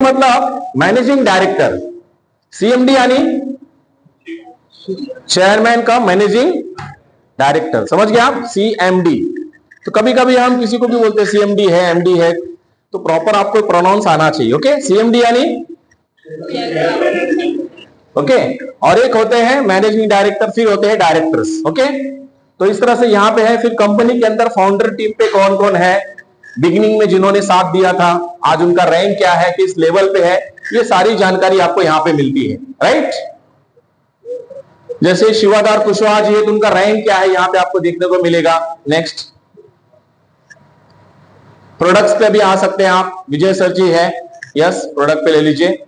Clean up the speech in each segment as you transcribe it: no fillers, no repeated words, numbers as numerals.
मतलब managing director, CMD यानी chairman का मैनेजिंग डायरेक्टर, समझ गए आप, सीएमडी। तो कभी कभी हम किसी को भी बोलते हैं सीएमडी है, एमडी है, तो प्रॉपर आपको प्रोनाउंस आना चाहिए। ओके, सीएमडी यानी ओके। और एक होते हैं मैनेजिंग डायरेक्टर, फिर होते हैं डायरेक्टर्स। ओके, तो इस तरह से यहां पे है। फिर कंपनी के अंदर फाउंडर टीम पे कौन कौन है, बिगिनिंग में जिन्होंने साथ दिया था, आज उनका रैंक क्या है, किस लेवल पे है, ये सारी जानकारी आपको यहां पे मिलती है। राइट, जैसे शिवाधार कुशवाहा जी है तो उनका रैंक क्या है यहां पे आपको देखने को मिलेगा। नेक्स्ट, प्रोडक्ट्स पे भी आ सकते हैं आप, विजय सर जी है, यस, प्रोडक्ट पे ले लीजिए।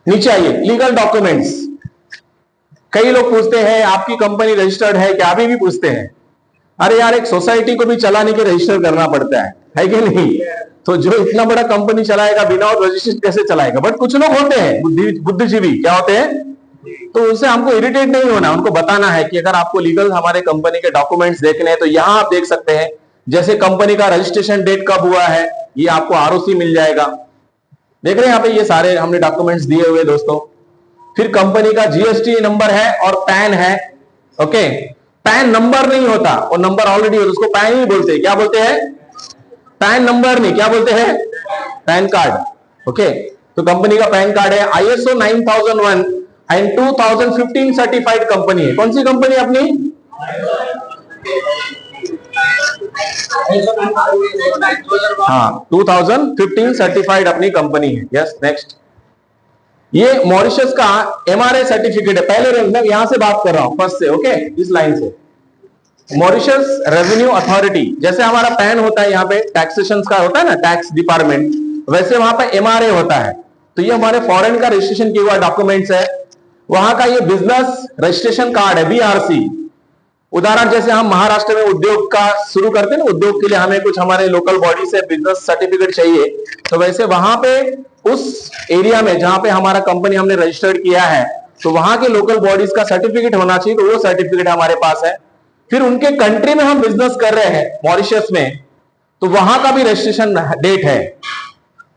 नीचे आइए, लीगल डॉक्यूमेंट्स। कई लोग पूछते हैं आपकी कंपनी रजिस्टर्ड है क्या, अभी भी पूछते हैं। अरे यार, एक सोसाइटी को भी चलाने के रजिस्टर करना पड़ता है कि नहीं? तो जो इतना बड़ा कंपनी चलाएगा बिना रजिस्ट्रेशन कैसे चलाएगा? बट कुछ लोग होते हैं बुद्धिजीवी, क्या होते हैं, तो उससे हमको इरिटेट नहीं होना, उनको बताना है कि अगर आपको लीगल हमारे कंपनी के डॉक्यूमेंट्स देखने हैं तो यहां आप देख सकते हैं। जैसे कंपनी का रजिस्ट्रेशन डेट कब हुआ है, ये आपको आरओसी मिल जाएगा। देख रहे हैं यहाँ पे ये सारे हमने डॉक्यूमेंट्स दिए हुए दोस्तों। फिर कंपनी का जीएसटी नंबर है और पैन है। ओके, पैन नंबर नहीं होता, वो नंबर ऑलरेडी होता, उसको पैन ही बोलते हैं। क्या बोलते हैं? पैन नंबर नहीं, क्या बोलते हैं? Pan card. ओके, तो कंपनी का पैन कार्ड है। आईएसओ 9001 एंड 2015 सर्टिफाइड कंपनी है। कौन सी कंपनी अपनी? हाँ, 2015 सर्टिफाइड अपनी कंपनी है। यस, नेक्स्ट, ये मॉरिशस का एमआरए सर्टिफिकेट है, पहले रैंक में, यहां से बात कर रहा हूं फर्स्ट से। ओके, इस लाइन से, मॉरिशस रेवेन्यू अथॉरिटी, जैसे हमारा पैन होता है यहाँ पे टैक्सेशन का होता है ना, टैक्स डिपार्टमेंट, वैसे वहां पे एमआरए होता है। तो ये हमारे फॉरेन का रजिस्ट्रेशन किया हुआ डॉक्यूमेंट्स है। वहां का ये बिजनेस रजिस्ट्रेशन कार्ड है, बीआरसी। उदाहरण, जैसे हम महाराष्ट्र में उद्योग का शुरू करते हैं ना, उद्योग के लिए हमें कुछ हमारे लोकल बॉडी से बिजनेस सर्टिफिकेट चाहिए, तो वैसे वहां पे उस एरिया में जहां पे हमारा कंपनी हमने रजिस्टर्ड किया है, तो वहां के लोकल बॉडीज का सर्टिफिकेट होना चाहिए, तो वो सर्टिफिकेट हमारे पास है। फिर उनके कंट्री में हम बिजनेस कर रहे हैं, मॉरिशस में, तो वहां का भी रजिस्ट्रेशन डेट है।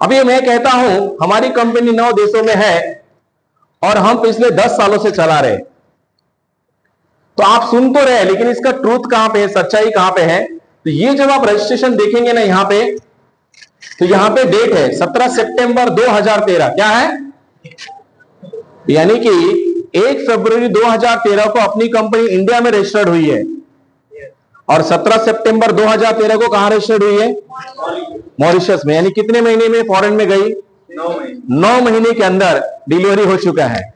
अभी मैं कहता हूं हमारी कंपनी 9 देशों में है और हम पिछले 10 सालों से चला रहे, तो आप सुन तो रहे, लेकिन इसका ट्रूथ कहां पे है, सच्चाई कहां पे है? तो ये जब आप रजिस्ट्रेशन देखेंगे ना यहां पे, तो यहां पे डेट है 17 सितंबर 2013। क्या है? यानी कि 1 फरवरी 2013 को अपनी कंपनी इंडिया में रजिस्टर्ड हुई है और 17 सितंबर 2013 को कहां रजिस्टर्ड हुई है? मॉरिशस में। यानी कितने महीने में फॉरेन में गई? 9 महीने के अंदर डिलीवरी हो चुका है।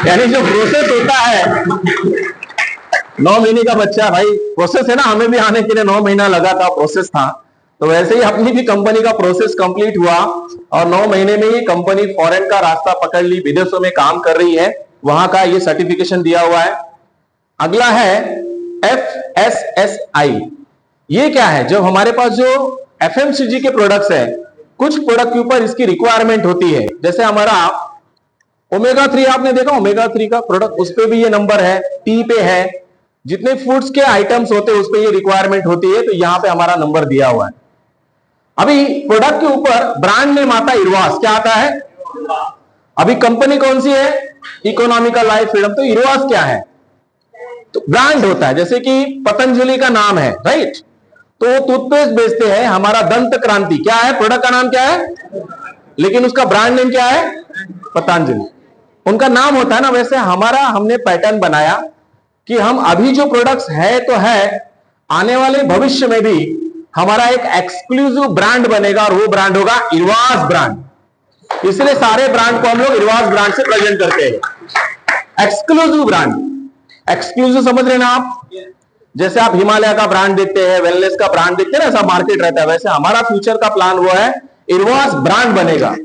यानी जो प्रोसेस होता है, 9 महीने का बच्चा, भाई प्रोसेस है ना, हमें भी आने के लिए 9 महीना लगा था, प्रोसेस था। तो वैसे ही अपनी भी कंपनी का प्रोसेस कंप्लीट हुआ और 9 महीने में ही कंपनी फॉरेन का रास्ता पकड़ ली, विदेशों में काम कर रही है, वहां का ये सर्टिफिकेशन दिया हुआ है। अगला है FSSI। ये क्या है? जो हमारे पास जो FMCG के प्रोडक्ट्स है, कुछ प्रोडक्ट के ऊपर इसकी रिक्वायरमेंट होती है। जैसे हमारा ओमेगा 3 आपने देखा, ओमेगा 3 का प्रोडक्ट, उस पे भी ये नंबर है, टी पे है, जितने फूड्स के आइटम्स होते हैं उस पे ये रिक्वायरमेंट होती है, तो यहां पे हमारा नंबर दिया हुआ है। अभी प्रोडक्ट के ऊपर ब्रांड नेम आता है इरवास। क्या आता है? अभी कंपनी कौन सी है? Economical life freedom. तो इरवास क्या है? तो ब्रांड होता है, जैसे कि पतंजलि का नाम है, राइट, तो टूथपेस्ट बेचते हैं, हमारा दंत क्रांति क्या है, प्रोडक्ट का नाम क्या है, लेकिन उसका ब्रांड नेम क्या है? पतंजलि। उनका नाम होता है ना, वैसे हमारा हमने पैटर्न बनाया कि हम अभी जो प्रोडक्ट्स है तो है, आने वाले भविष्य में भी हमारा एक एक्सक्लूसिव ब्रांड बनेगा और वो ब्रांड होगा इरवास ब्रांड। इसलिए सारे ब्रांड को हम लोग इरवास ब्रांड से प्रेजेंट करते हैं। एक्सक्लूसिव ब्रांड, एक्सक्लूसिव समझ रहे ना आप? जैसे आप हिमालय का ब्रांड देखते हैं, वेलनेस का ब्रांड देखते हैं ना, ऐसा मार्केट रहता है, वैसे हमारा फ्यूचर का प्लान वो है, इरवास ब्रांड बनेगा,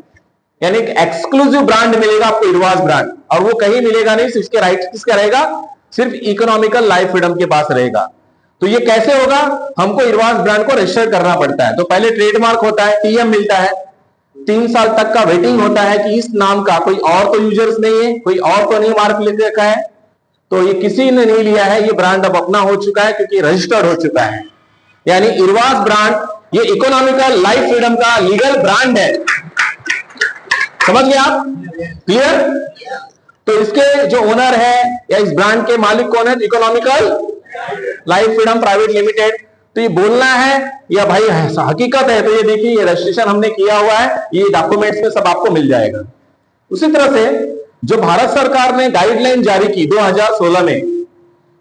यानी एक्सक्लूसिव ब्रांड मिलेगा आपको, इरवास ब्रांड। और वो कहीं मिलेगा नहीं, इसके राइट किसका रहेगा? सिर्फ इकोनॉमिकल लाइफ फ्रीडम के पास रहेगा। तो ये कैसे होगा? हमको इरवास ब्रांड को रजिस्टर करना पड़ता है। तो पहले ट्रेडमार्क होता है, टीएम मिलता है, 3 साल तक का वेटिंग होता है कि इस नाम का कोई और तो यूजर्स नहीं है, कोई और तो नहीं मार्क लेके रखा है, तो ये किसी ने नहीं लिया है, ये ब्रांड अब अपना हो चुका है क्योंकि रजिस्टर्ड हो चुका है। यानी इरवास ब्रांड ये इकोनॉमिकल लाइफ फ्रीडम का लीगल ब्रांड है। समझ गए आप? क्लियर? तो इसके जो ओनर है या इस ब्रांड के मालिक कौन है? Economical life freedom private limited. तो ये बोलना है या भाई हकीकत है? तो ये देखिए, ये रजिस्ट्रेशन हमने किया हुआ है, ये डॉक्यूमेंट्स में सब आपको मिल जाएगा। उसी तरह से जो भारत सरकार ने गाइडलाइन जारी की 2016 में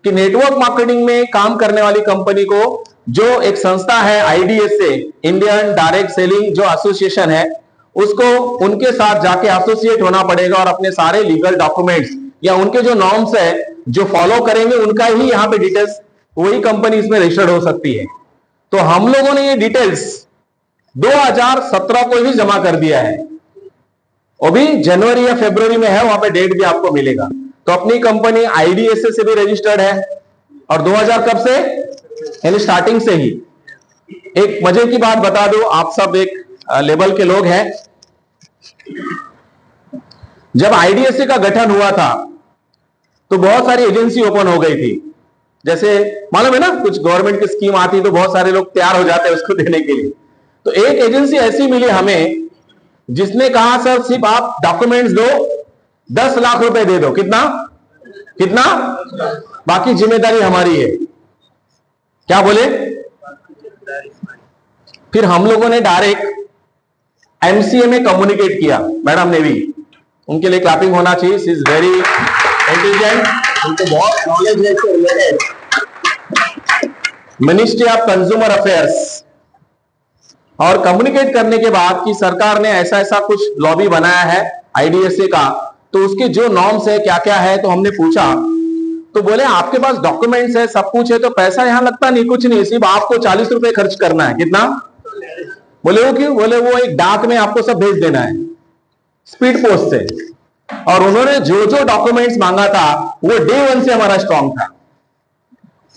कि नेटवर्क मार्केटिंग में काम करने वाली कंपनी को जो एक संस्था है IDSA, इंडियन डायरेक्ट सेलिंग जो एसोसिएशन है, उसको उनके साथ जाके एसोसिएट होना पड़ेगा और अपने सारे लीगल डॉक्यूमेंट्स या उनके जो नॉर्म्स है जो फॉलो करेंगे उनका ही यहाँ पे डिटेल्स, वही कंपनी इसमें रजिस्टर्ड हो सकती है। तो हम लोगों ने ये डिटेल्स 2017 को ही जमा कर दिया है, वो भी जनवरी या फरवरी में है, वहां पे डेट भी आपको मिलेगा। तो अपनी कंपनी IDSA से भी रजिस्टर्ड है और 2000 कब से, यानी स्टार्टिंग से ही। एक मजे की बात बता दूं, आप सब एक लेवल के लोग हैं, जब IDSA का गठन हुआ था तो बहुत सारी एजेंसी ओपन हो गई थी। जैसे मालूम है ना, कुछ गवर्नमेंट की स्कीम आती तो बहुत सारे लोग तैयार हो जाते हैं उसको देने के लिए। तो एक एजेंसी ऐसी मिली हमें जिसने कहा सर सिर्फ आप डॉक्यूमेंट्स दो, 10 लाख रुपए दे दो। कितना कितना? बाकी जिम्मेदारी हमारी है। क्या बोले? फिर हम लोगों ने डायरेक्ट MCA में कम्युनिकेट किया, मैडम ने भी, उनके लिए क्लैपिंग होना चाहिए, शी इज वेरी इंटेलिजेंट, उनको बहुत नॉलेज है इससे related. Ministry of consumer affairs, और कम्युनिकेट करने के बाद कि सरकार ने ऐसा ऐसा कुछ लॉबी बनाया है IDSA का, तो उसके जो नॉर्म्स है क्या क्या है, तो हमने पूछा तो बोले आपके पास डॉक्यूमेंट्स है, सब कुछ है, तो पैसा यहां लगता नहीं, कुछ नहीं, सिर्फ आपको 40 रुपए खर्च करना है। कितना? बोले वो क्यों? बोले वो एक डाक में आपको सब भेज देना है, स्पीड पोस्ट से। और उन्होंने जो जो डॉक्यूमेंट्स मांगा था वो डे 1 से हमारा स्ट्रॉन्ग था।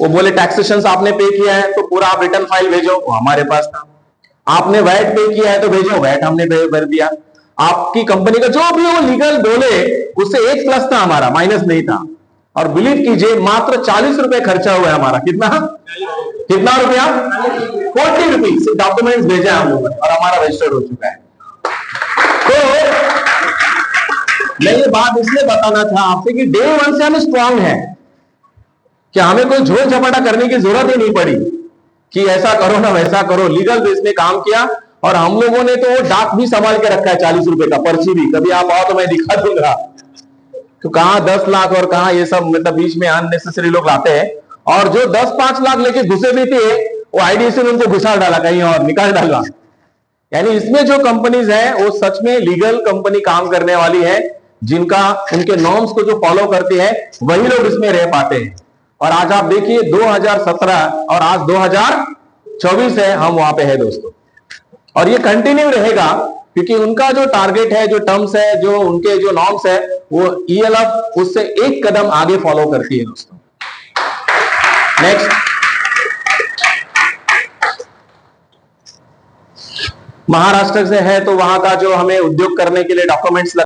वो बोले टैक्सेशन आपने पे किया है तो पूरा आप रिटर्न फाइल भेजो, वो हमारे पास था। आपने वैट पे किया है तो भेजो, वैट हमने भर दिया। आपकी कंपनी का जो भी वो लीगल बोले उससे एक प्लस था हमारा, माइनस नहीं था। और बिलीव कीजिए मात्र 40 रुपए खर्चा हुआ है हमारा। कितना कितना रुपया? 40 रुपीज डॉक्यूमेंट्स भेजा हम लोगों ने और हमारा रजिस्टर्ड हो चुका है। तो मैं ये बात इसलिए बताना था आपसे कि डे 1 से हम स्ट्रांग हैं, कि हमें कोई झोल झपाटा करने की जरूरत ही नहीं पड़ी कि ऐसा करो ना वैसा करो। लीगल बेस में काम किया और हम लोगों ने तो वो डाक भी संभाल के रखा है, 40 रुपए का पर्ची भी। कभी आप आओ तो मैं दिखा दूंगा, तो कहां 10 लाख और कहां ये सब, मतलब बीच में अननेसेसरी लोग लाते हैं। और जो 10-5 लाख लेके घुसे भी थे वो IDSA ने उनको घुसा डाला, कहीं और निकाल डाला। यानी इसमें जो कंपनीज है वो सच में लीगल कंपनी काम करने वाली है, जिनका उनके नॉर्म्स को जो फॉलो करती है वही लोग इसमें रह पाते हैं। और आज आप देखिए 2017 और आज 2024 है, हम वहां पे है दोस्तों। और ये कंटिन्यू रहेगा क्योंकि उनका जो टारगेट है, जो टर्म्स है, जो उनके जो नॉर्म्स है, वो ELF उससे एक कदम आगे फॉलो करती है दोस्तों। नेक्स्ट, महाराष्ट्र से है तो वहां का जो हमें उद्योग करने के लिए डॉक्यूमेंट्स